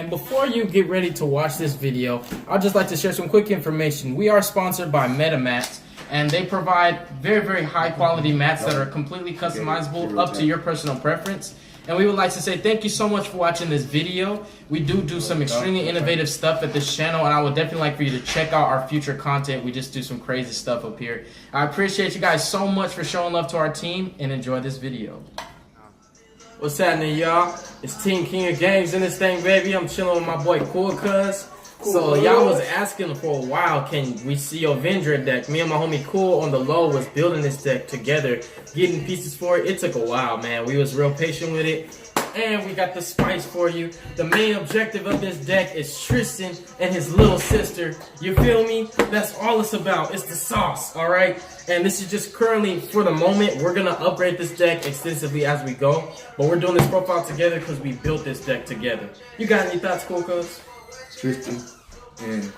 And before you get ready to watch this video, I'd just like to share some quick information. We are sponsored by MetaMats, and they provide very, very high quality mats that are completely customizable up to your personal preference. And we would like to say thank you so much for watching this video. We do some extremely innovative stuff at this channel, and I would definitely like for you to check out our future content. We just do some crazy stuff up here. I appreciate you guys so much for showing love to our team, and enjoy this video. What's happening, y'all? It's Team King of Games in this thing, baby. I'm chilling with my boy Cool Cuz. So y'all was asking for a while, can we see your Vendread deck? Me and my homie Cool on the low was building this deck together, getting pieces for it. It took a while, man. We was real patient with it. And we got the spice for you. The main objective of this deck is Tristan and his little sister. You feel me? That's all it's about. It's the sauce, all right? And this is just currently, for the moment, we're going to upgrade this deck extensively as we go. But we're doing this profile together because we built this deck together. You got any thoughts, Cool Cuz? Tristan and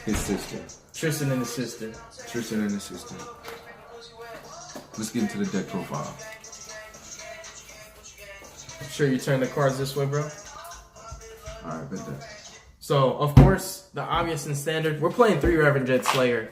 his sister. Tristan and his sister. Tristan and his sister. Let's get into the deck profile. Sure you turn the cards this way, bro? Alright, bet that. So, of course, the obvious and standard, we're playing 3 Vendread Slayer.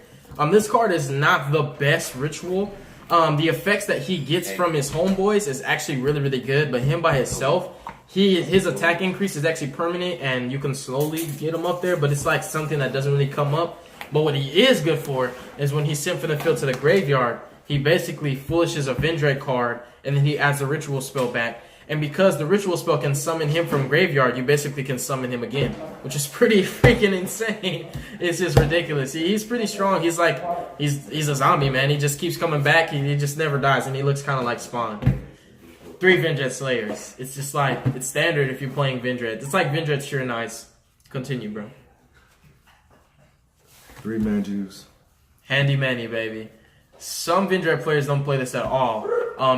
This card is not the best ritual. The effects that he gets from his homeboys is actually really, really good, but him by himself, his attack increase is actually permanent, and you can slowly get him up there, but it's like something that doesn't really come up. But what he is good for is when he's sent from the field to the graveyard, he basically foolishes a Vendread card, and then he adds a ritual spell back. And because the ritual spell can summon him from graveyard, you basically can summon him again, which is pretty freaking insane. It's just ridiculous. He's pretty strong. He's like, he's a zombie, man. He just keeps coming back. He just never dies, and he looks kind of like Spawn. 3 Vendread Slayers. It's just like, it's standard if you're playing Vendread. It's like Vendread's sure nice. Continue, bro. 3 man juice. Handy manny, baby. Some Vendread players don't play this at all.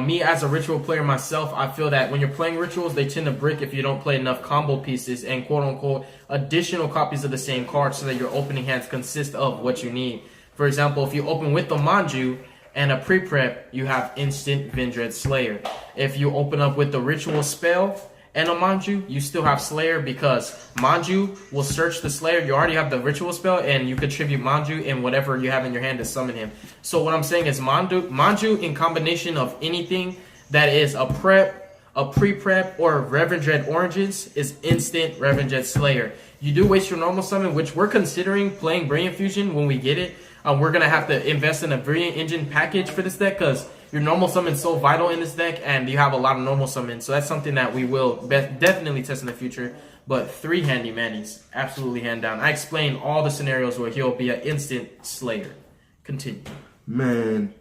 Me as a ritual player myself, I feel that when you're playing rituals, they tend to brick if you don't play enough combo pieces and quote-unquote additional copies of the same card so that your opening hands consist of what you need. For example, if you open with the Manju and a pre-prep, you have instant Vendread Slayer. If you open up with the ritual spell and a Manju, you still have Slayer because Manju will search the Slayer. You already have the ritual spell, and you contribute Manju in whatever you have in your hand to summon him. So what I'm saying is Manju in combination of anything that is a prep, a pre-prep, or Vendread Oranges is instant Vendread Slayer. You do waste your normal summon, which we're considering playing Brilliant Fusion when we get it. We're going to have to invest in a Brilliant Engine package for this deck because your normal summon is so vital in this deck, and you have a lot of normal summons. So that's something that we will definitely test in the future. But 3 handy manis, absolutely hand down. I explained all the scenarios where he'll be an instant Slayer. Continue. Man,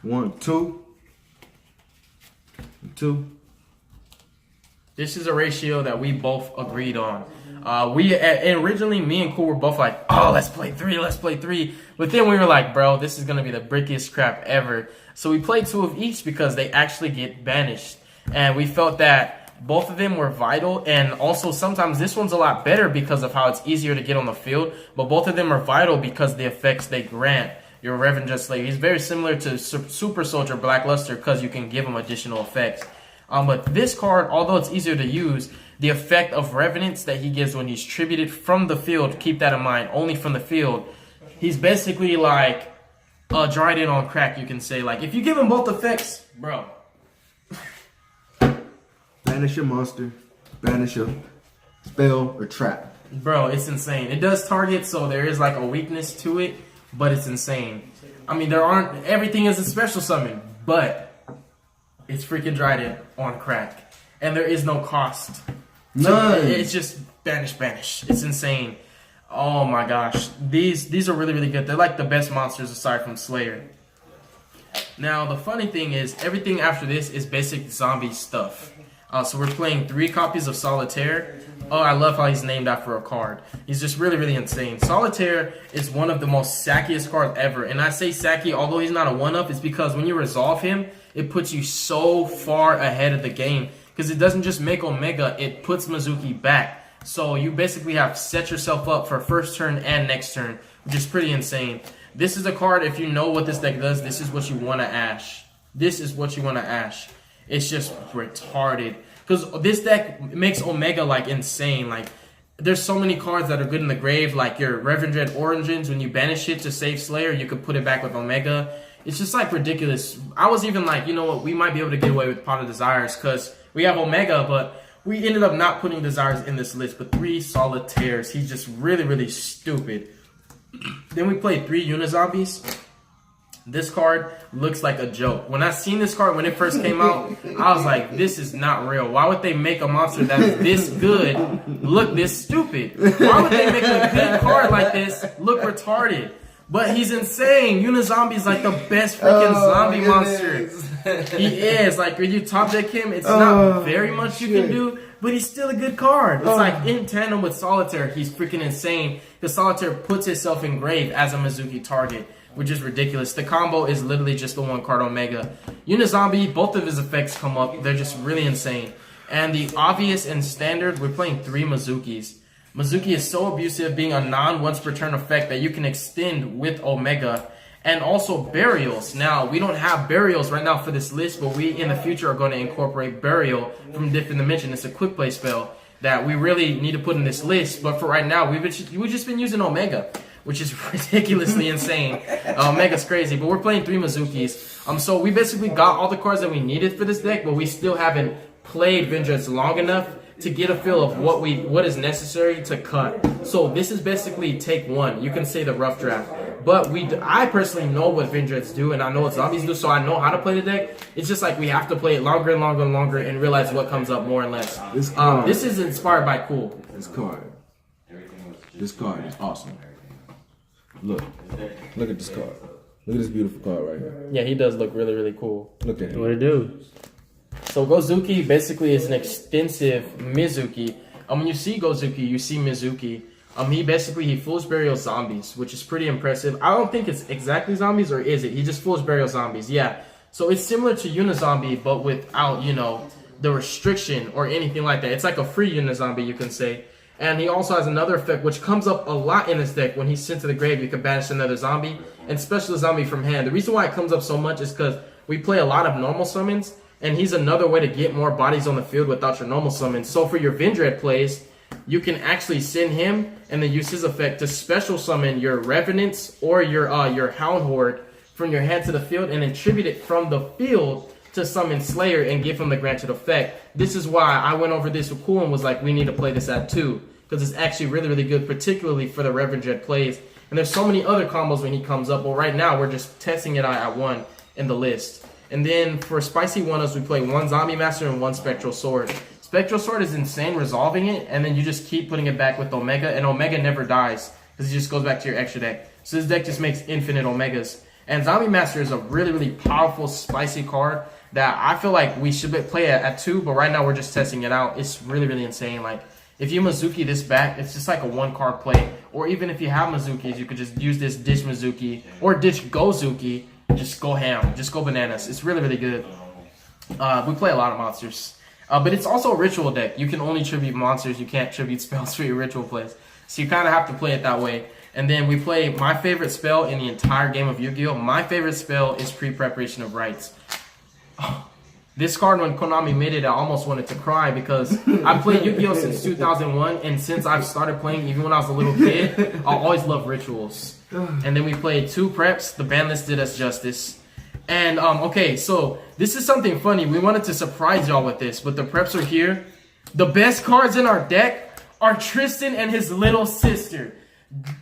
1, 2. 2. This is a ratio that we both agreed on. Originally, me and Cool were both like, oh, let's play 3, let's play 3. But then we were like, bro, this is going to be the brickiest crap ever. So we played 2 of each because they actually get banished. And we felt that both of them were vital. And also sometimes this one's a lot better because of how it's easier to get on the field. But both of them are vital because the effects they grant your Vendread Slayer. He's very similar to Super Soldier Blackluster because you can give him additional effects. But this card, although it's easier to use, the effect of Revenants that he gives when he's tributed from the field, keep that in mind, only from the field. He's basically like a Dryden on crack, you can say. Like, if you give him both effects, bro. Banish your monster, banish your spell or trap. Bro, it's insane. It does target, so there is like a weakness to it, but it's insane. I mean, everything is a special summon, but it's freaking Dryden on crack. And there is no cost. None. It's just banish. It's insane. Oh my gosh. These are really, really good. They're like the best monsters aside from Slayer. Now, the funny thing is, everything after this is basic zombie stuff. So we're playing 3 copies of Solitaire. Oh, I love how he's named after a card. He's just really, really insane. Solitaire is one of the most sackiest cards ever. And I say sacky, although he's not a 1-up, it's because when you resolve him, it puts you so far ahead of the game. Because it doesn't just make Omega, it puts Mizuki back. So you basically have set yourself up for first turn and next turn, which is pretty insane. This is a card, if you know what this deck does, this is what you want to Ash. This is what you want to Ash. It's just retarded. Because this deck makes Omega like insane. Like there's so many cards that are good in the grave, like your Vendread Origins. When you banish it to save Slayer, you could put it back with Omega. It's just like ridiculous. I was even like, you know what, we might be able to get away with Pot of Desires because we have Omega, but we ended up not putting Desires in this list. But 3 Solitaires, he's just really, really stupid. Then we played 3 Unizombies. This card looks like a joke. When I seen this card when it first came out, I was like, this is not real. Why would they make a monster that is this good look this stupid? Why would they make a good card like this look retarded? But he's insane. Unizombie is like the best freaking zombie monster. He is. Like, when you top deck him, it's not very much you can do, but he's still a good card. It's like in tandem with Solitaire, he's freaking insane. Because Solitaire puts himself in grave as a Mizuki target, which is ridiculous. The combo is literally just the 1 card Omega. Unizombie, both of his effects come up. They're just really insane. And the obvious and standard, we're playing 3 Mizukis. Mizuki is so abusive, being a non-once per turn effect that you can extend with Omega. And also Burials. Now, we don't have Burials right now for this list, but we in the future are going to incorporate Burial from different dimension. It's a quick play spell that we really need to put in this list. But for right now, we've just been using Omega, which is ridiculously insane. Omega's crazy, but we're playing 3 Mizukis. So we basically got all the cards that we needed for this deck, but we still haven't played Vendread long enough to get a feel of what is necessary to cut. So this is basically take 1. You can say the rough draft. But I personally know what Vendreads do, and I know what zombies do, so I know how to play the deck. It's just like we have to play it longer and longer and longer and realize what comes up more and less. This is inspired by Cool. This card is awesome. Look at this card. Look at this beautiful card right here. Yeah, he does look really, really cool. Look at him. What it do? So Gozuki basically is an extensive Mizuki. When you see Gozuki, you see Mizuki. He Fool's Burial zombies, which is pretty impressive. I don't think it's exactly zombies, or is it? He just Fool's Burial zombies, yeah. So it's similar to Unizombie, but without, the restriction or anything like that. It's like a free Unizombie, you can say. And he also has another effect, which comes up a lot in his deck. When he's sent to the grave, you can banish another zombie and special zombie from hand. The reason why it comes up so much is because we play a lot of normal summons, and he's another way to get more bodies on the field without your normal summons. So for your Vendread plays, you can actually send him and then use his effect to special summon your Revenants or your Hound Horde from your hand to the field, and then tribute it from the field to summon Slayer and give him the granted effect. This is why I went over this with Cool and was like, we need to play this at 2. Because it's actually really, really good, particularly for the Vendread plays. And there's so many other combos when he comes up, but right now we're just testing it out at 1 in the list. And then for Spicy 1-ups, we play 1 Zombie Master and 1 Spectral Sword. Spectral Sword is insane resolving it, and then you just keep putting it back with Omega, and Omega never dies, because it just goes back to your extra deck. So this deck just makes infinite Omegas. And Zombie Master is a really, really powerful, spicy card that I feel like we should play at 2, but right now we're just testing it out. It's really, really insane. Like, if you Mizuki this back, it's just like a 1-card play. Or even if you have Mizukis, you could just use this Ditch Mizuki or Ditch Gozuki. Just go ham. Just go bananas. It's really, really good. We play a lot of monsters. But it's also a ritual deck. You can only tribute monsters. You can't tribute spells for your ritual plays. So you kind of have to play it that way. And then we play my favorite spell in the entire game of Yu-Gi-Oh! My favorite spell is Pre-Preparation of Rites. This card, when Konami made it, I almost wanted to cry because I played Yu-Gi-Oh! Since 2001, and since I've started playing, even when I was a little kid, I always loved rituals. And then we played 2 preps. The ban list did us justice. And, okay, so this is something funny. We wanted to surprise y'all with this, but the preps are here. The best cards in our deck are Tristan and his little sister.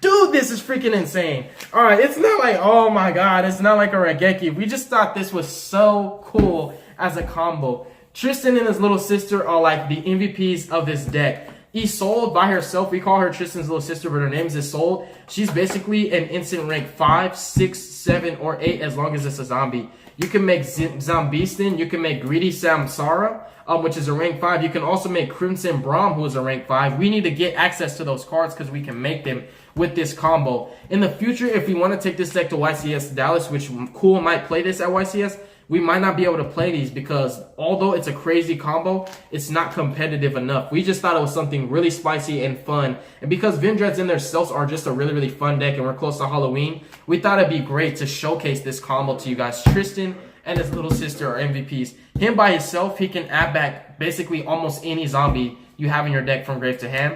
Dude, this is freaking insane. Alright, it's not like, oh my god, it's not like a Regeki. We just thought this was so cool as a combo. Tristan and his little sister are like the MVPs of this deck. Isolde by herself, we call her Tristan's little sister, but her name is Isolde. She's basically an instant rank 5, 6, 7, or 8 as long as it's a zombie. You can make Zambistan, you can make Greedy Samsara, which is a rank 5. You can also make Crimson Braum, who is a rank 5. We need to get access to those cards because we can make them with this combo. In the future, if we want to take this deck to YCS Dallas, which Cool might play this at YCS, we might not be able to play these because although it's a crazy combo, it's not competitive enough. We just thought it was something really spicy and fun. And because Vendreads in themselves are just a really, really fun deck and we're close to Halloween, we thought it'd be great to showcase this combo to you guys. Tristan and his little sister are MVPs. Him by himself, he can add back basically almost any zombie you have in your deck from grave to hand.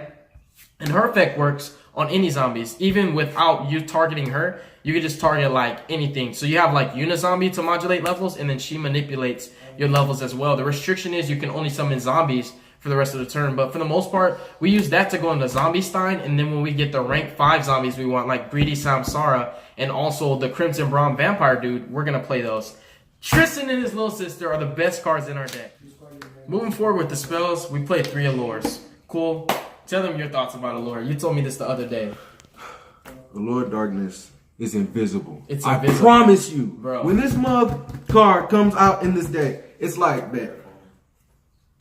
And her effect works on any zombies. Even without you targeting her, you can just target like anything. So you have like Unizombie to modulate levels, and then she manipulates your levels as well. The restriction is you can only summon zombies for the rest of the turn, but for the most part, we use that to go into Zombie Stein, and then when we get the rank 5 zombies we want, like Greedy Samsara, and also the Crimson Braum Vampire dude, we're gonna play those. Tristan and his little sister are the best cards in our deck. Moving forward with the spells, we play 3 Allures. Cool. Tell them your thoughts about Allure. You told me this the other day. Allure Darkness is invisible. It's I invisible. promise you. Bro. When this mug card comes out in this deck, it's like that.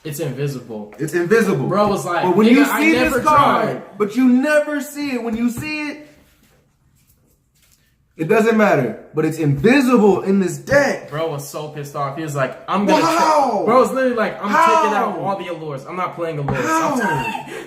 It's invisible. It's invisible. Bro was like, but when nigga, you I see never this card, tried. but you never see it. When you see it, it doesn't matter. But it's invisible in this deck. Bro was so pissed off. He was like, I'm gonna Wow. Bro was literally like, I'm How? taking out all the Allures. I'm not playing Allures. How?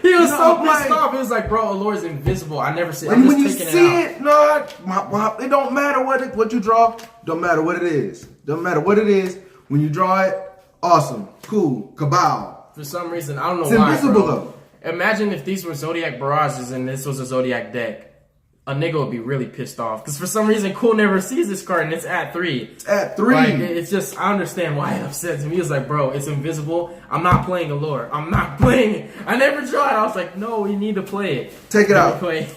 He was You so know, pissed like- off. He was like, bro, Allure is invisible. I never see it. And I'm when you just taking see it out. it, no, it don't matter what you draw. Don't matter what it is. Don't matter what it is. When you draw it, awesome, cool, cabal. For some reason, I don't know It's why, invisible bro. though. Imagine if these were Zodiac Barrages and this was a Zodiac deck. A nigga would be really pissed off. Because for some reason, Cool never sees this card and it's at 3. It's at 3. Like, it's just, I understand why it upsets me. He was like, bro, it's invisible. I'm not playing Allure. I'm not playing it. I never tried. I was like, no, we need to play it. Take it Then out. we play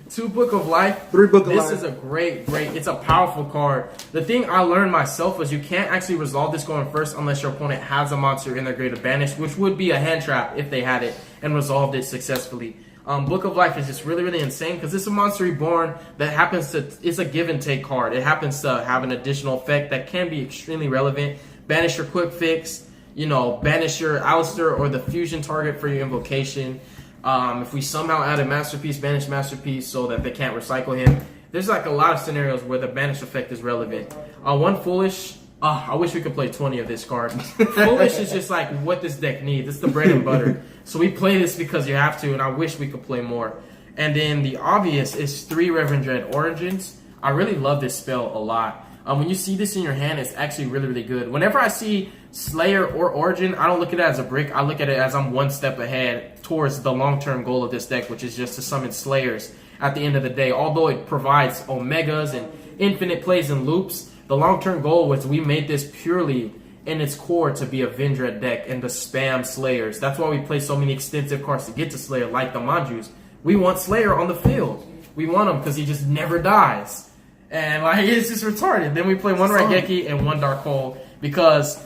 2 Book of Life. 3 Book of Life. This is a great, it's a powerful card. The thing I learned myself was you can't actually resolve this going first unless your opponent has a monster in their grade of banish, which would be a hand trap if they had it and resolved it successfully. Book of Life is just really, really insane because it's a monster reborn that happens to, it's a give and take card. It happens to have an additional effect that can be extremely relevant. Banish your quick fix, banish your Alistair or the fusion target for your invocation. If we somehow add a Masterpiece, banish Masterpiece so that they can't recycle him. There's like a lot of scenarios where the banish effect is relevant. One Foolish, I wish we could play 20 of this card. Foolish is just like what this deck needs. It's the bread and butter. So we play this because you have to, and I wish we could play more. And then the obvious is 3 Vendread Origins. I really love this spell a lot. When you see this in your hand, it's actually really, really good. Whenever I see Slayer or Origin, I don't look at it as a brick. I look at it as I'm one step ahead towards the long-term goal of this deck, which is just to summon Slayers at the end of the day. Although it provides Omegas and infinite plays and loops, the long-term goal was we made this purely in its core to be a Vendread deck and to spam Slayers. That's why we play so many extensive cards to get to Slayer, like the Manjus. We want Slayer on the field. We want him because he just never dies. And like it's just retarded. Then we play 1 Raigeki and 1 Dark Hole because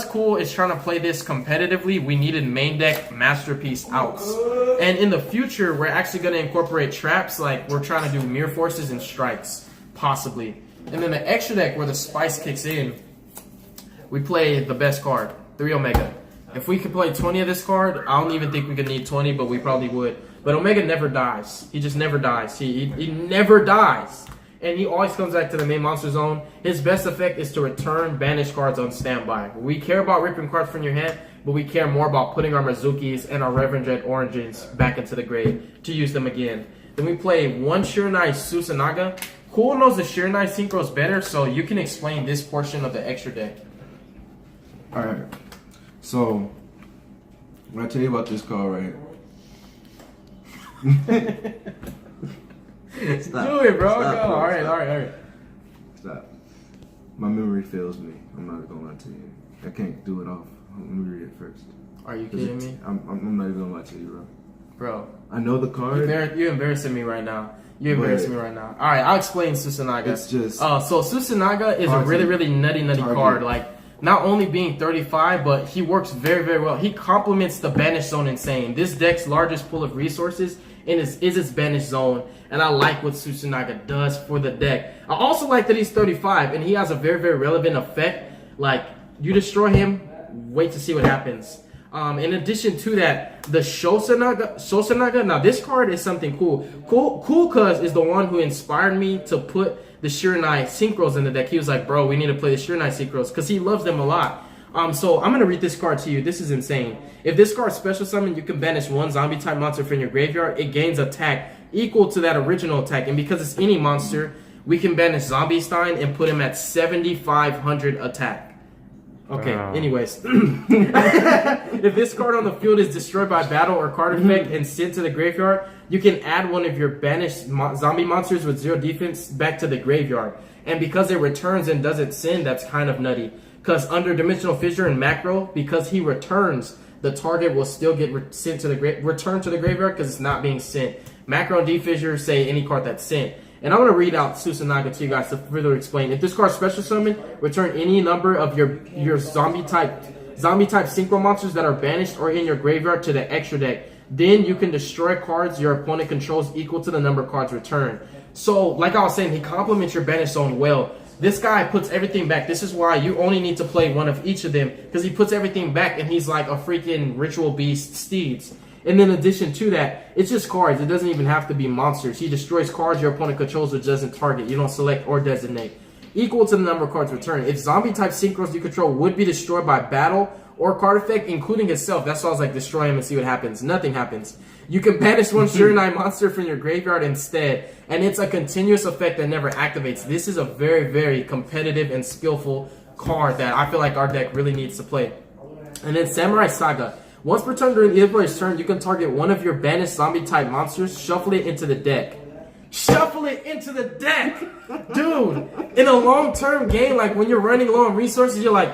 Cool is trying to play this competitively. We needed main deck Masterpiece outs. And in the future, we're actually going to incorporate traps like we're trying to do Mirror Forces and Strikes, possibly. And then the extra deck where the spice kicks in, we play the best card, 3 Omega. If we could play 20 of this card, I don't even think we could need 20, but we probably would. But Omega never dies. He just never dies. He never dies. And he always comes back to the main monster zone. His best effect is to return banished cards on standby. We care about ripping cards from your hand, but we care more about putting our Mizukis and our Vendread Origins back into the grave to use them again. Then we play 1 Shiranai Susannaga. Cool knows the Shiranai synchros better, so you can explain this portion of the extra deck. Alright. So, when I tell you about this card right here. Stop. Do it, bro. Stop, Go. bro. All right. Stop. My memory fails me. I'm not gonna lie to you. I can't do it off. Let me read it first. Are you kidding me? I'm not even gonna lie to you, bro. Bro. I know the card. You're embarrassing me right now. You're embarrassing me right now. All right, I'll explain Susannaga. It's just... so Susannaga is a really, really nutty card. Like, not only being 35, but he works very, very well. He complements the Banish Zone insane. This deck's largest pool of resources is its Banish Zone, and I like what Susannaga does for the deck. I also like that he's 35, and he has a very, very relevant effect. Like, you destroy him, wait to see what happens. In addition to that, the Shosunaga, now this card is something cool. Cool Cuz is the one who inspired me to put the Shiranai Synchros in the deck. He was like, bro, we need to play the Shiranai Synchros because he loves them a lot. So I'm going to read this card to you. This is insane. If this card special summon, you can banish 1 zombie type monster from your graveyard. It gains attack equal to that original attack. And because it's any monster, we can banish Zombie Stein and put him at 7,500 attack. Okay, anyways. If this card on the field is destroyed by battle or card effect and sent to the graveyard, you can add one of your banished zombie monsters with 0 defense back to the graveyard. And because it returns and doesn't send, that's kind of nutty. Because under Dimensional Fissure and Macro, because he returns, the target will still get sent to the returned to the graveyard because it's not being sent. Macro and D-Fissure say any card that's sent. And I'm going to read out Susanaga to you guys to further explain. If this card special summon, return any number of your zombie type synchro monsters that are banished or in your graveyard to the extra deck. Then you can destroy cards your opponent controls equal to the number of cards returned. So, like I was saying, he complements your banished zone well. This guy puts everything back. This is why you only need to play one of each of them, because he puts everything back and he's like a freaking Ritual Beast Steeds. And in addition to that, it's just cards. It doesn't even have to be monsters. He destroys cards your opponent controls which doesn't target. You don't select or designate. Equal to the number of cards returned. If zombie type synchros you control would be destroyed by battle or card effect, including itself, that's why I was like, destroy him and see what happens. Nothing happens. You can banish one Shiranai monster from your graveyard instead, and it's a continuous effect that never activates. This is a very, very competitive and skillful card that I feel like our deck really needs to play. And then Samurai Saga. Once per turn during either player's turn, you can target one of your banished zombie-type monsters, shuffle it into the deck. Shuffle it into the deck! Dude, in a long-term game, like when you're running low on resources, you're like,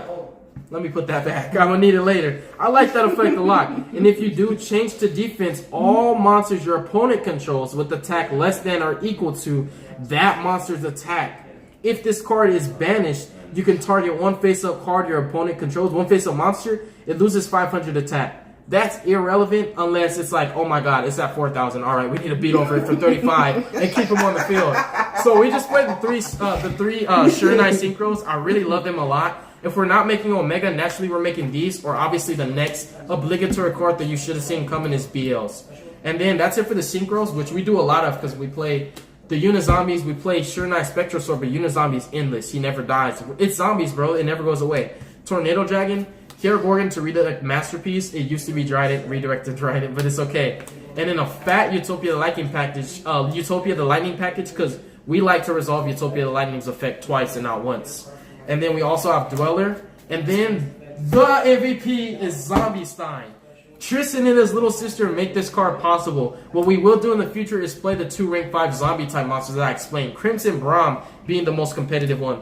let me put that back. I'm going to need it later. I like that effect a lot. And if you do, change to defense all monsters your opponent controls with attack less than or equal to that monster's attack. If this card is banished, you can target one face-up card your opponent controls, one face-up monster, it loses 500 attack. That's irrelevant unless it's like, oh my god, it's at 4,000. All right, we need to beat over it for 35 and keep him on the field. So we just played the three Shiranai Synchros. I really love them a lot. If we're not making Omega, naturally we're making these, or obviously the next obligatory card that you should have seen coming is BLs. And then that's it for the Synchros, which we do a lot of because we play the Unizombies, we play Shiranai Spectrosword, but Unizombies endless. He never dies. It's zombies, bro. It never goes away. Tornado Dragon, Keragorgon to redirect Masterpiece. It used to be redirected Dryden, but it's okay. And then a fat Utopia the Lightning package, Utopia the Lightning package, because we like to resolve Utopia the Lightning's effect twice and not once. And then we also have Dweller. And then the MVP is Zombie Stein. Tristan and his little sister make this card possible. What we will do in the future is play the 2 rank 5 zombie type monsters that I explained. Crimson Braum being the most competitive one.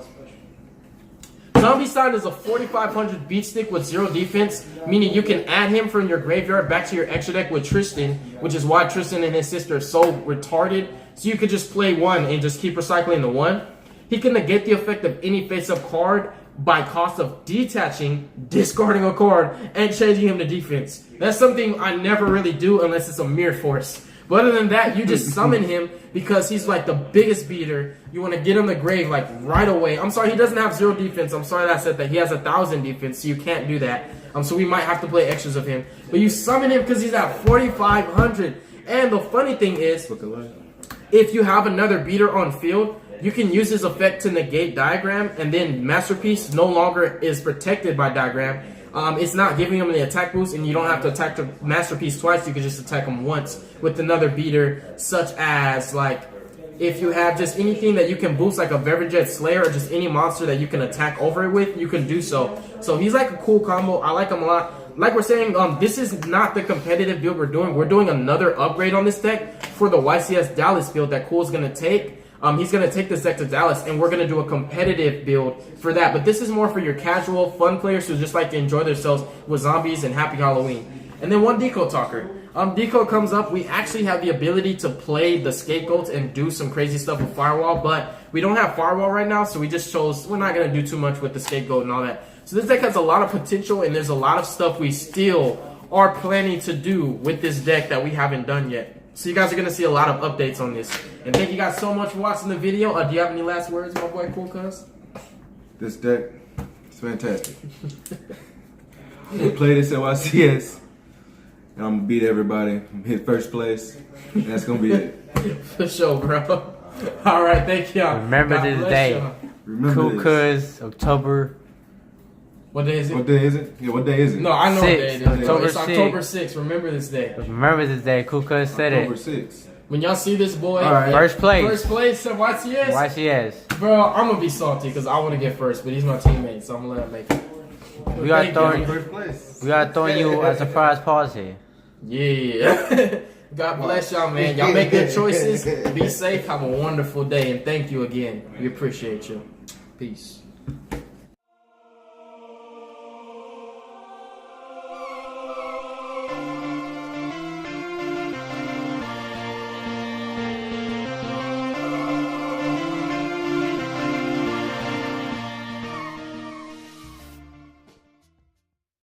Zombie Stein is a 4,500 beat stick with 0 defense, meaning you can add him from your graveyard back to your extra deck with Tristan, which is why Tristan and his sister are so retarded. So you could just play one and just keep recycling the one. He can negate the effect of any face-up card by cost of detaching, discarding a card, and changing him to defense. That's something I never really do unless it's a Mirror Force. But other than that, you just summon him because he's like the biggest beater. You want to get him the grave like right away. I'm sorry, he doesn't have 0 defense. I'm sorry that I said that. He has 1,000 defense, so you can't do that. So we might have to play extras of him. But you summon him because he's at 4,500. And the funny thing is, if you have another beater on field, you can use his effect to negate Diagram, and then Masterpiece no longer is protected by Diagram. It's not giving him the attack boost, and you don't have to attack the Masterpiece twice. You can just attack him once with another beater, such as like if you have just anything that you can boost, like a Vendread Slayer, or just any monster that you can attack over it with, you can do so. So he's like a cool combo. I like him a lot. Like we're saying, this is not the competitive build we're doing. We're doing another upgrade on this deck for the YCS Dallas build that Cool's gonna take. He's going to take this deck to Dallas, and we're going to do a competitive build for that. But this is more for your casual, fun players who just like to enjoy themselves with zombies and Happy Halloween. And then one Deco Talker. Deco comes up. We actually have the ability to play the Scapegoats and do some crazy stuff with Firewall, but we don't have Firewall right now, so we just chose we're not going to do too much with the Scapegoat and all that. So this deck has a lot of potential, and there's a lot of stuff we still are planning to do with this deck that we haven't done yet. So you guys are going to see a lot of updates on this. And thank you guys so much for watching the video. Do you have any last words, my boy Cool Cuz? This deck is fantastic. We play this at YCS, and I'm going to beat everybody. I'm hit first place, and that's going to be it. For sure, bro. All right, thank y'all. Remember this day. Remember Cool Cuz, October. What day is it? What day is it? Yeah, what day is it? No, I know what day it is. October It's October 6th. Remember this day. Remember this day. Cool Cuz said October it. 6th. When y'all see this boy, right. First place. First place at YCS. YCS. Bro, I'm going to be salty because I want to get first, but he's my teammate, so I'm going to let him make it. We got Thank throwing you. First place. we got throwing you a surprise party. Yeah. God bless y'all, man. Y'all make good choices. Be safe. Have a wonderful day. And thank you again. We appreciate you. Peace.